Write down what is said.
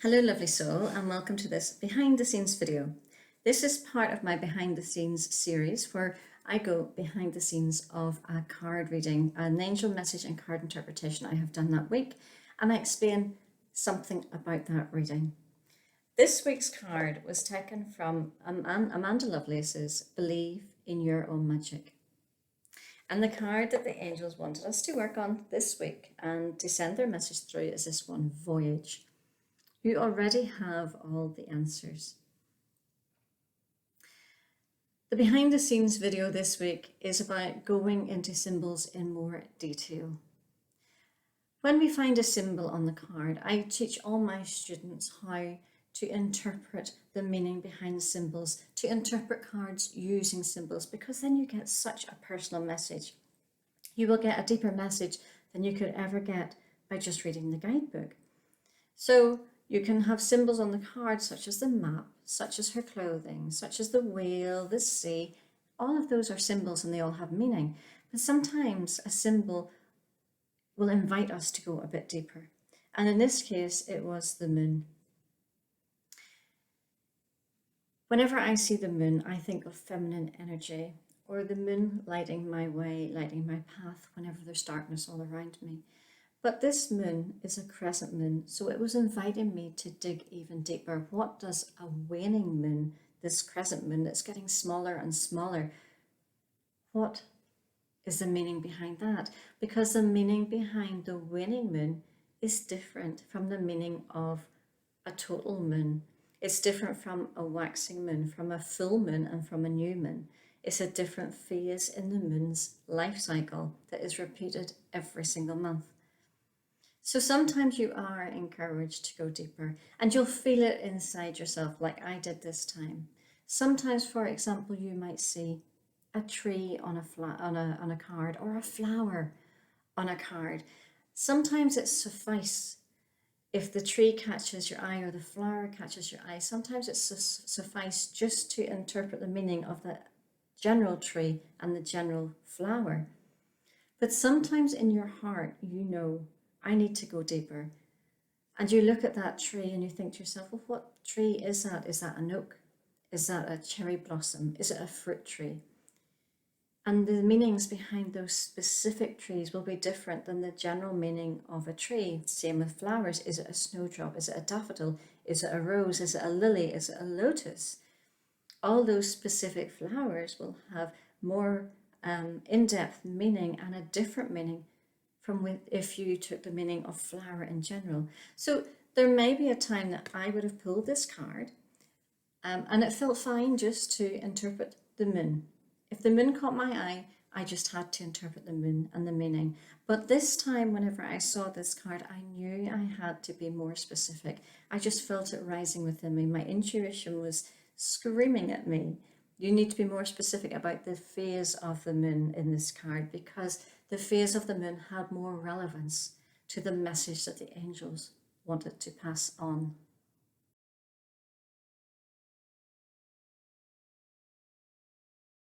Hello lovely soul and welcome to this behind the scenes video. This is part of my behind the scenes series where I go behind the scenes of a card reading, an angel message and card interpretation I have done that week, and I explain something about that reading. This week's card was taken from Amanda Lovelace's Believe in Your Own Magic. And the card that the angels wanted us to work on this week and to send their message through is this one, Voyage. You already have all the answers. The behind the scenes video this week is about going into symbols in more detail. When we find a symbol on the card, I teach all my students how to interpret the meaning behind symbols, to interpret cards using symbols, because then you get such a personal message. You will get a deeper message than you could ever get by just reading the guidebook. So you can have symbols on the card such as the map, such as her clothing, such as the whale, the sea. All of those are symbols and they all have meaning. But sometimes a symbol will invite us to go a bit deeper. And in this case, it was the moon. Whenever I see the moon, I think of feminine energy, or the moon lighting my way, lighting my path whenever there's darkness all around me. But this moon is a crescent moon, so it was inviting me to dig even deeper. What does a waning moon, this crescent moon that's getting smaller and smaller, what is the meaning behind that? Because the meaning behind the waning moon is different from the meaning of a total moon. It's different from a waxing moon, from a full moon, and from a new moon. It's a different phase in the moon's life cycle that is repeated every single month. So sometimes you are encouraged to go deeper and you'll feel it inside yourself like I did this time. Sometimes, for example, you might see a tree on a card or a flower on a card. Sometimes it suffices if the tree catches your eye or the flower catches your eye. Sometimes it suffices just to interpret the meaning of the general tree and the general flower. But sometimes in your heart, you know, I need to go deeper. And you look at that tree and you think to yourself, well, what tree is that? Is that an oak? Is that a cherry blossom? Is it a fruit tree? And the meanings behind those specific trees will be different than the general meaning of a tree. Same with flowers. Is it a snowdrop? Is it a daffodil? Is it a rose? Is it a lily? Is it a lotus? All those specific flowers will have more in-depth meaning and a different meaning from if you took the meaning of flower in general. So there may be a time that I would have pulled this card and it felt fine just to interpret the moon. If the moon caught my eye, I just had to interpret the moon and the meaning. But this time, whenever I saw this card, I knew I had to be more specific. I just felt it rising within me. My intuition was screaming at me. You need to be more specific about the phase of the moon in this card, because the phase of the moon had more relevance to the message that the angels wanted to pass on.